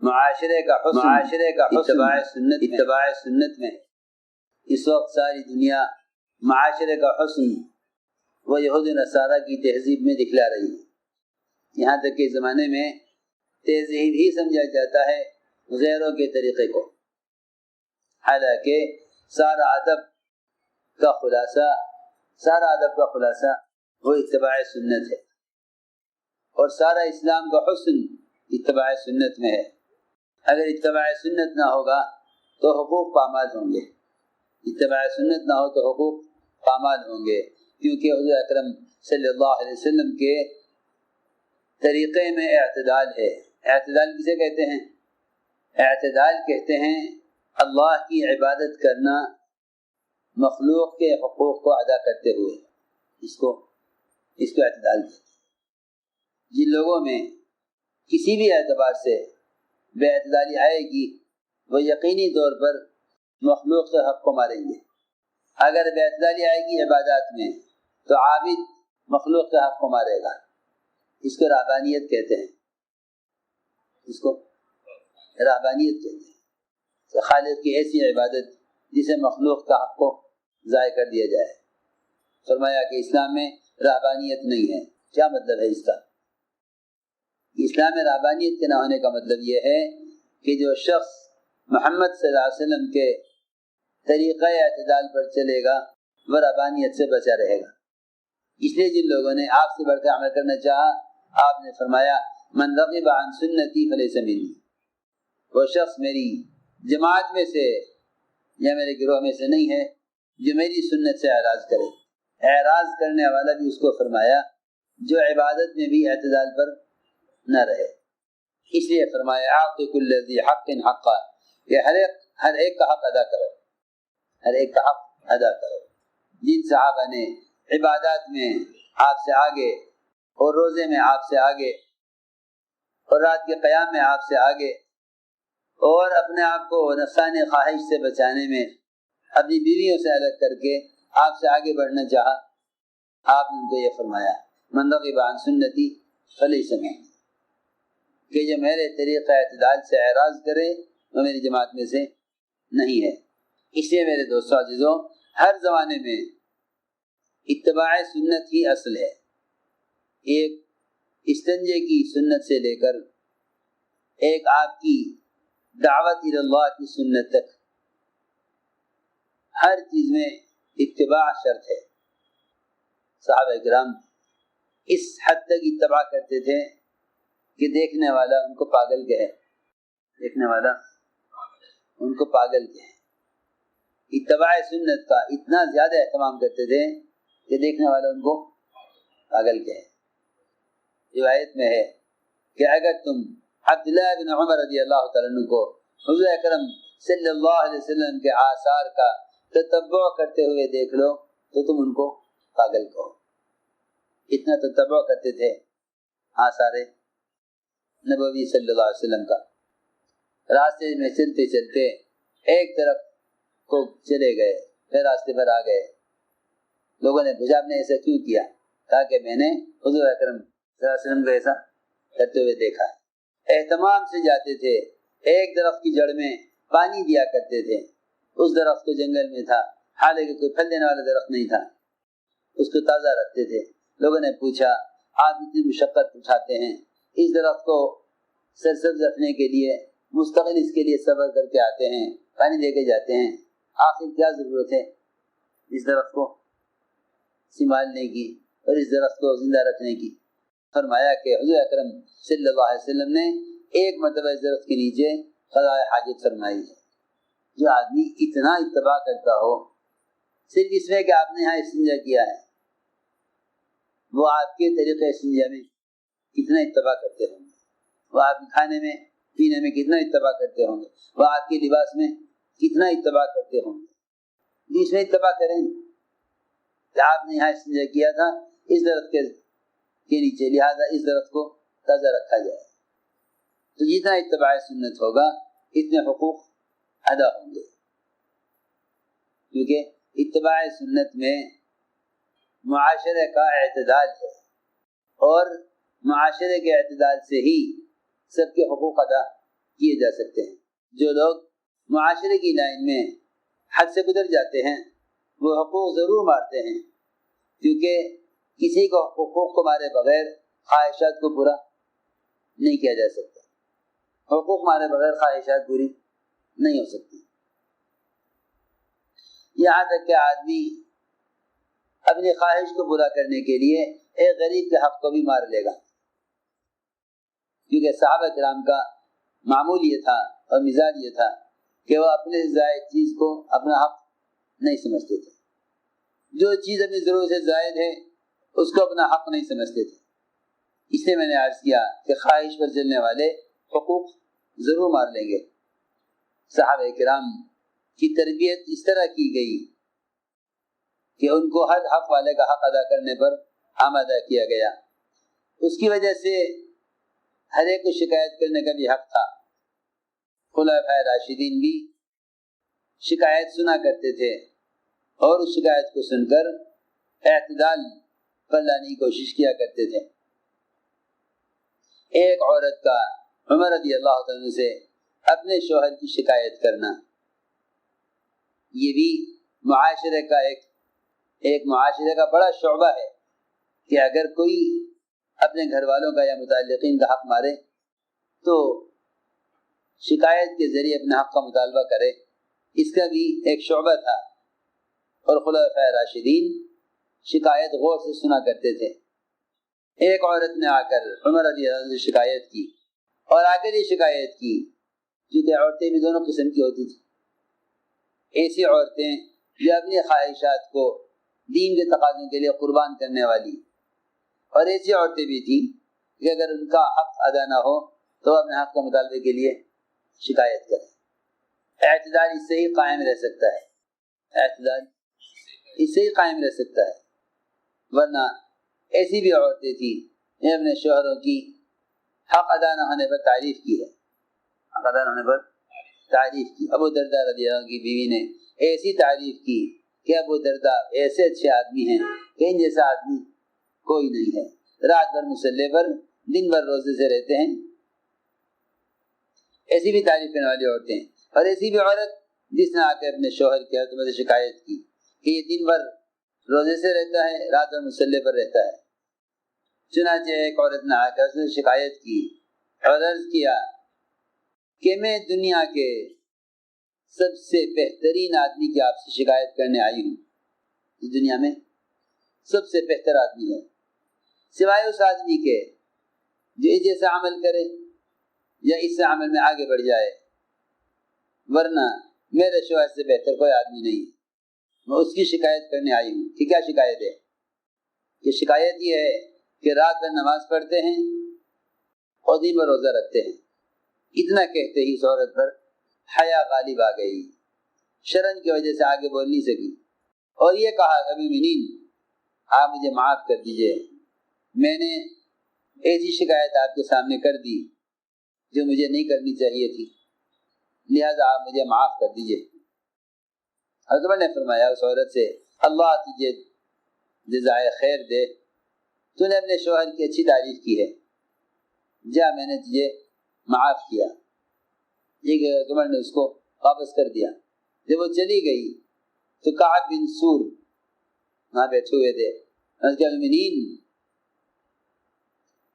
معاشرے کا حسن اتباع سنت میں اس وقت ساری دنیا معاشرے کا حسن وہ یہود و نصارہ کی تہذیب میں دکھلا رہی ہے۔ یہاں تک کہ زمانے میں تہذیب ہی سمجھا جاتا ہے غیروں کے طریقے کو، حالانکہ سارا ادب کا خلاصہ وہ اتباع سنت ہے، اور سارا اسلام کا حسن اتباع سنت میں ہے۔ اگر اتباع سنت نہ ہوگا تو حقوق پامال ہوں گے، اتباع سنت نہ ہو تو حقوق پامال ہوں گے، کیونکہ حضور اکرم صلی اللہ علیہ وسلم کے طریقے میں اعتدال ہے۔ اعتدال کسے کہتے ہیں؟ اعتدال کہتے ہیں اللہ کی عبادت کرنا مخلوق کے حقوق کو ادا کرتے ہوئے، اس کو اعتدال کہتے ہیں۔ جن لوگوں میں کسی بھی اعتبار سے بے اعتدالی آئے گی وہ یقینی طور پر مخلوق کے حق کو ماریں گے۔ اگر بے اعتدالی آئے گی عبادات میں تو عابد مخلوق کے حق کو مارے گا، اس کو رہبانیت کہتے ہیں، کہ خالق کی ایسی عبادت جسے مخلوق کا حق کو ضائع کر دیا جائے۔ فرمایا کہ اسلام میں رہبانیت نہیں ہے۔ کیا مطلب ہے اس کا؟ اسلام میں رہبانیت کے نہ ہونے کا مطلب یہ ہے کہ جو شخص محمد صلی اللہ علیہ وسلم کے طریقہ اعتدال پر چلے گا وہ رہبانیت سے بچا رہے گا۔ اس لیے جن لوگوں نے آپ سے بڑھ کر عمل کرنا چاہا، آپ نے فرمایا من رغب عن سنتی فلیس منی، وہ شخص میری جماعت میں سے یا میرے گروہ میں سے نہیں ہے جو میری سنت سے اعراض کرے۔ اعراض کرنے والا بھی اس کو فرمایا جو عبادت میں بھی اعتدال پر نہ رہے۔ اس لیے فرمایا اعط کل ذی حق حقا، کہ ہر ایک کا حق ادا کرو، ہر ایک کا حق ادا کرو۔ جن صحابہ نے عبادات میں آپ سے آگے، اور روزے میں آپ سے آگے، اور رات کے قیام میں آپ سے آگے، اور اپنے آپ کو نفسانی خواہش سے بچانے میں اپنی بیویوں سے الگ کر کے آپ سے آگے بڑھنا چاہا، آپ نے ان کو یہ فرمایا من رغب عن سنتی فلیس منی، کہ جو میرے طریقہ اعتدال سے اعراض کرے وہ میری جماعت میں سے نہیں ہے۔ اس لیے میرے دوستو عزیزوں، ہر زمانے میں اتباع سنت ہی اصل ہے۔ ایک استنجے کی سنت سے لے کر ایک آپ کی دعوت اللہ کی سنت تک ہر چیز میں اتباع شرط ہے۔ صحابہ کرام اس حد تک اتباع کرتے تھے کہ دیکھنے والا ان کو پاگل کہے، اتباع سنت کا اتنا زیادہ اہتمام کرتے تھے کہ دیکھنے والا ان کو پاگل کہے۔ روایت میں ہے کہ اگر تم عبداللہ بن عمر رضی اللہ تعالیٰ عنہ کو حضور اکرم صلی اللہ علیہ وسلم کے آثار کا تتبع کرتے ہوئے دیکھ لو تو تم ان کو پاگل کہو۔ اتنا تتبع کرتے تھے آثار نبوی صلی اللہ علیہ وسلم کا۔ راستے میں چلتے چلتے ایک طرف کو چلے گئے، پھر راستے پر آ گئے، لوگوں نے پوچھا آپ نے ایسا کیوں کیا؟ کہا کہ میں نے حضور اکرم صلی اللہ علیہ وسلم کو ایسا کرتے ہوئے دیکھا۔ اہتمام سے جاتے تھے، ایک درخت کی جڑ میں پانی دیا کرتے تھے، اس درخت کو جنگل میں تھا، حالانکہ کوئی پھل دینے والا درخت نہیں تھا، اس کو تازہ رکھتے تھے۔ لوگوں نے پوچھا آپ اتنی مشقت اٹھاتے ہیں، اس درخت کو سرسبز رکھنے کے لیے مستقل اس کے لیے صبر کر کے آتے ہیں، پانی دے کے جاتے ہیں، آخر کیا ضرورت ہے اس درخت کو سنبھالنے کی اور اس درخت کو زندہ رکھنے کی؟ فرمایا کہ حضور اکرم صلی اللہ علیہ وسلم نے ایک مرتبہ اس درخت کے نیچے قضاء حاجت فرمائی ہے۔ جو آدمی اتنا اتباع کرتا ہو صرف اس میں کہ آپ نے یہاں استنجا کیا ہے، وہ آپ کے طریقے استنجا میں کتنا اتباع کرتے ہوں گے، وہ آپ کے کھانے میں پینے میں کتنا اتباع کرتے ہوں گے، وہ آپ کے لباس میں کتنا اتباع کرتے ہوں گے۔ اس میں اتباع کریں کہ آپ نے یہاں استنجا کیا تھا اس درخت کے نیچے، لہذا اس درخت کو تازہ رکھا جائے۔ تو جتنا اتباع سنت ہوگا اتنے حقوق ادا ہوں گے، کیونکہ اتباع سنت میں معاشرے کا اعتدال ہے، اور معاشرے کے اعتدال سے ہی سب کے حقوق ادا کیے جا سکتے ہیں۔ جو لوگ معاشرے کی لائن میں حد سے گزر جاتے ہیں وہ حقوق ضرور مارتے ہیں، کیونکہ کسی کو حقوق کو مارے بغیر خواہشات کو پورا نہیں کیا جا سکتا، حقوق مارے بغیر خواہشات پوری نہیں ہو سکتی۔ یہاں تک کہ آدمی اپنی خواہش کو پورا کرنے کے لیے ایک غریب کے حق کو بھی مار لے گا، کیونکہ صحابہ کرام کا معمول یہ تھا اور مزاج یہ تھا کہ وہ اپنے زائد چیز کو اپنا حق نہیں سمجھتے تھے، جو چیز اپنی ضرورت سے زائد ہے اس کو اپنا حق نہیں سمجھتے تھے۔ اس لیے میں نے عرض کیا کہ خواہش پر چلنے والے حقوق ضرور مار لیں گے۔ صحابہ کرام کی تربیت اس طرح کی گئی کہ ان کو ہر حق والے کا حق ادا کرنے پر آمادہ کیا گیا۔ اس کی وجہ سے ہر ایک کو شکایت کرنے کا بھی حق تھا۔ خلفائے راشدین بھی شکایت سنا کرتے تھے اور اس شکایت کو سن کر اعتدال پر لانے کی کوشش کیا کرتے تھے۔ ایک عورت کا عمر رضی اللہ تعالیٰ سے اپنے شوہر کی شکایت کرنا، یہ بھی معاشرے کا ایک معاشرے کا بڑا شعبہ ہے کہ اگر کوئی اپنے گھر والوں کا یا متعلقین کا حق مارے تو شکایت کے ذریعے اپنے حق کا مطالبہ کرے، اس کا بھی ایک شعبہ تھا۔ اور خلفائے راشدین شکایت غور سے سنا کرتے تھے۔ ایک عورت نے آ کر عمر رضی اللہ عنہ سے شکایت کی، اور آ کر یہ شکایت کی، کیونکہ عورتیں بھی دونوں قسم کی ہوتی تھیں، ایسی عورتیں جو اپنی خواہشات کو دین کے تقاضوں کے لیے قربان کرنے والی، اور ایسی عورتیں بھی تھیں کہ اگر ان کا حق ادا نہ ہو تو اپنے حق کے مطالبے کے لیے شکایت کریں۔ اعتدال اس سے ہی قائم رہ سکتا ہے، اعتدال اس سے ہی قائم رہ سکتا ہے، ورنہ ایسی بھی عورتیں تھیں جنہوں نے اپنے شوہروں کی حق ادا نہ ہونے پر تعریف کی ہے، حق ادا نہ ہونے پر تعریف کی۔ ابو درداء رضی اللہ عنہ کی بیوی نے ایسی تعریف کی کہ ابو درداء ایسے اچھے آدمی ہیں کہ ان جیسا آدمی کوئی نہیں ہے، رات بھر مصلی پر دن بھر روزے سے رہتے ہیں۔ ایسی بھی تعریف کرنے والی عورتیں، اور ایسی بھی عورت جس نے آ کے اپنے شوہر کی حضرت سے شکایت کی کہ یہ دن بھر روزے سے رہتا ہے، رات بھر مصلی پر رہتا ہے۔ چنانچہ ایک عورت نے آ کر اس نے شکایت کی اور عرض کیا کہ میں دنیا کے سب سے بہترین آدمی کی آپ سے شکایت کرنے آئی ہوں، اس دنیا میں سب سے بہتر آدمی ہے، سوائے اس آدمی کے جو اس جیسا عمل کرے یا اس سے عمل میں آگے بڑھ جائے، ورنہ میرے شوہر سے بہتر کوئی آدمی نہیں۔ میں اس کی شکایت کرنے آئی ہوں کہ کیا شکایت ہے؟ کہ شکایت یہ ہے کہ رات بھر نماز پڑھتے ہیں اور دن بھر روزہ رکھتے ہیں۔ اتنا کہتے ہی اس عورت پر حیا غالب آ گئی، شرم کی وجہ سے آگے بول نہیں سکی، اور یہ کہا ابھی منین آپ مجھے معاف کر دیجئے، میں نے ایسی شکایت آپ کے سامنے کر دی جو مجھے نہیں کرنی چاہیے تھی، لہذا آپ مجھے معاف کر دیجئے۔ حضرت نے فرمایا اس عورت سے اللہ تجھے جزائے خیر دے، تو نے اپنے شوہر کی اچھی تعریف کی ہے، جا میں نے تجھے معاف کیا۔ یہ عمر نے اس کو واپس کر دیا۔ جب وہ چلی گئی تو کعب بن سور وہاں بیٹھے ہوئے تھے،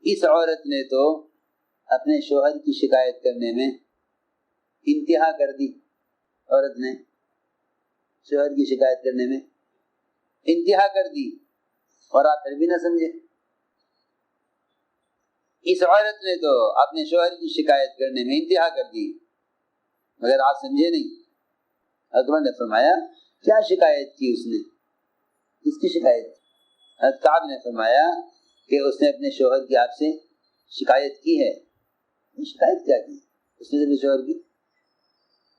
اس عورت نے تو اپنے شوہر کی شکایت کرنے میں انتہا کر دی، عورت نے شوہر کی شکایت کرنے میں انتہا کر دی، اور آپ پھر بھی نہ سمجھے۔ اس عورت نے تو اپنے شوہر کی شکایت کرنے میں انتہا کر دی، مگر آپ سمجھے نہیں۔ حضرت نے فرمایا کیا شکایت کی اس نے؟ کس کی شکایت؟ حضرت کعب نے فرمایا کہ اس نے اپنے شوہر کی آپ سے شکایت کی ہے۔ شکایت کیا کی؟ اس نے اپنے شوہر کی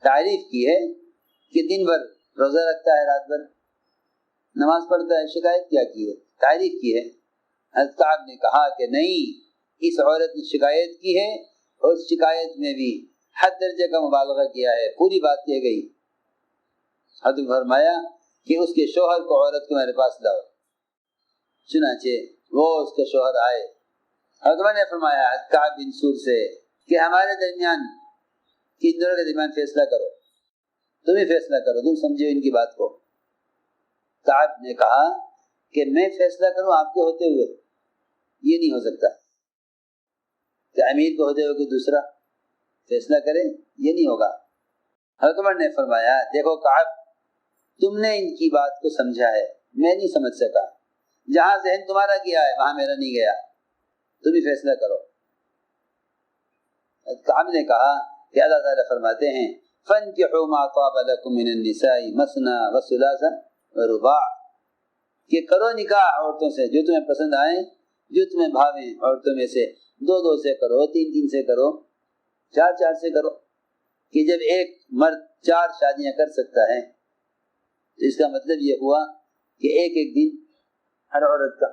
تعریف کی ہے کہ دن بھر روزہ رکھتا ہے، رات بھر نماز پڑھتا ہے۔ شکایت کیا کی ہے؟ تعریف کی ہے۔ حضرت کعب نے کہا کہ نہیں، اس عورت نے شکایت کی ہے اور اس شکایت میں بھی حد درجے کا مبالغہ کیا ہے، پوری بات کہی گئی۔ حضرت فرمایا کہ اس کے شوہر کو عورت کو میرے پاس لاؤ۔ چنانچہ وہ اس کے شوہر آئے۔ حضرت نے فرمایا کعب بن سور سے کہ ہمارے درمیان کہ ان دونوں کے درمیان فیصلہ کرو، تم ہی فیصلہ کرو، تم سمجھو ان کی بات کو۔ کعب نے کہا کہ میں فیصلہ کروں آپ کے ہوتے ہوئے؟ یہ نہیں ہو سکتا کہ امیر کو ہوتے ہوئے کوئی دوسرا فیصلہ کرے، یہ نہیں ہوگا۔ حضرت عمر نے فرمایا دیکھو کعب، تم نے ان کی بات کو سمجھا ہے، میں نہیں سمجھ سکا، جہاں ذہن تمہارا گیا ہے وہاں میرا نہیں گیا، تم ہی فیصلہ کرو۔ کعب نے کہا کہ اللہ تعالیٰ فرماتے ہیں فَانْكِحُوا مَا طَابَ لَكُم مِّنَ النِّسَاءِ مَثْنَىٰ وَثُلَاثَ وَرُبَاعَ، کہ کرو نکاح عورتوں سے جو تمہیں پسند آئیں، جو تمہیں بھاویں عورتوں میں سے، 2 سے کرو، 3 سے کرو، 4 سے کرو۔ کہ جب ایک مرد 4 شادیاں کر سکتا ہے تو اس کا مطلب یہ ہوا کہ ایک دن ہر عورت کا۔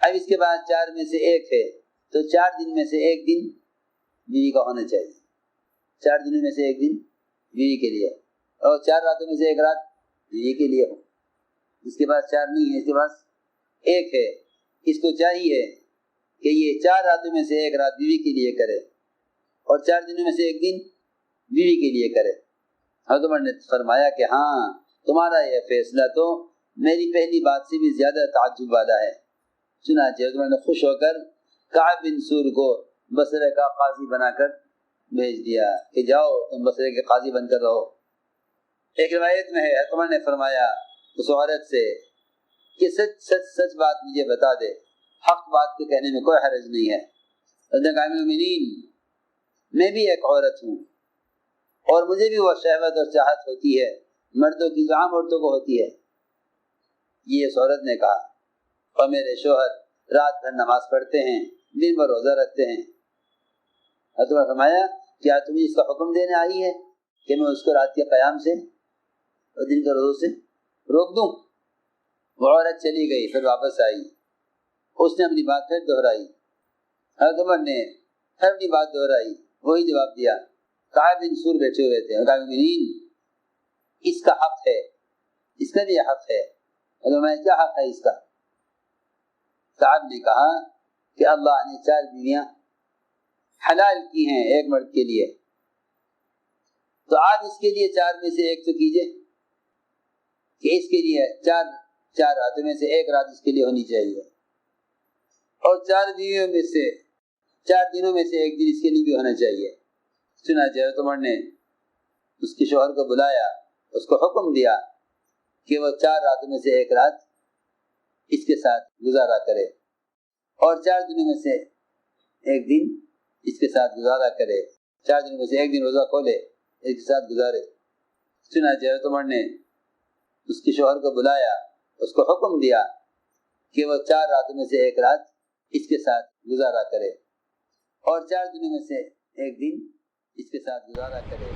اب اس کے بعد 4 میں سے 1 ہے تو 4 دن میں سے 1 دن بیوی کا ہونا چاہیے، 4 دنوں میں سے 1 دن بیوی کے لیے، اور 4 راتوں میں سے 1 رات بیوی کے لیے ہو۔ اس کے بعد 4 نہیں ہے، اس کے بعد 1 ہے، اس کو چاہیے کہ یہ 4 راتوں میں سے 1 رات بیوی کے لیے کرے اور 4 دنوں میں سے 1 دن بیوی کے لیے کرے۔ حضرت عمر نے فرمایا کہ ہاں تمہارا یہ فیصلہ تو میری پہلی بات سے بھی زیادہ تعجب والا ہے۔ چنانچہ حضرت عمر نے خوش ہو کر کعب بن سور کو بصرہ کا قاضی بنا کر بھیج دیا کہ جاؤ تم بصرے کے قاضی بن کر رہو۔ ایک روایت میں ہے حضرت عمر نے فرمایا اس عورت سے کہ سچ بات مجھے بتا دے، حق بات کے کہنے میں کوئی حرج نہیں ہے۔ حضرت المؤمنین میں بھی ایک عورت ہوں اور مجھے بھی وہ شہوت اور چاہت ہوتی ہے مردوں کی جو عام عورتوں کو ہوتی ہے۔ یہ اس عورت نے کہا، اور میرے شوہر رات بھر نماز پڑھتے ہیں، دن بھر روزہ رکھتے ہیں۔ حضرت نے فرمایا کیا تمہیں اس کا حکم دینے آئی ہے کہ میں اس کو رات کے قیام سے اور دن کے روزوں سے روک دوں؟ وہ عورت چلی گئی، پھر واپس آئی، اس نے اپنی بات پھر دہرائی۔ حضرت عمر نے پھر اپنی بات دہرائی، وہی جواب دیا۔ کعب بن سور بیٹھے ہوئے تھے، اس کا حق ہے، اس کا بھی حق ہے۔ میں کیا حق ہے اس کا؟ کعب نے کہا کہ اللہ نے 4 بیویاں حلال کی ہیں ایک مرد کے لیے، تو آپ اس کے لیے 4 میں سے 1 تو کیجئے کہ اس کے لیے 4 راتوں میں سے 1 رات اس کے لیے ہونی چاہیے، اور 4 بیویوں میں سے 4 دنوں میں سے 1 دن اس کے لیے بھی ہونا چاہیے۔ چنانچہ حضرت عمر نے اس کے شوہر کو بلایا، اس کو حکم دیا کہ وہ 4 راتوں میں سے 1 رات اس کے ساتھ گزارا کرے اور 4 دنوں میں سے 1 دن اس کے ساتھ گزارا کرے، 4 دنوں میں سے 1 دن روزہ کھولے، اس کے ساتھ گزارے۔ چنانچہ حضرت عمر نے اس کے شوہر کو بلایا، اس کو حکم دیا کہ وہ 4 راتوں میں سے 1 رات اس کے ساتھ گزارا کرے اور 4 دنوں میں سے 1 دن اس کے ساتھ گزارا کرے۔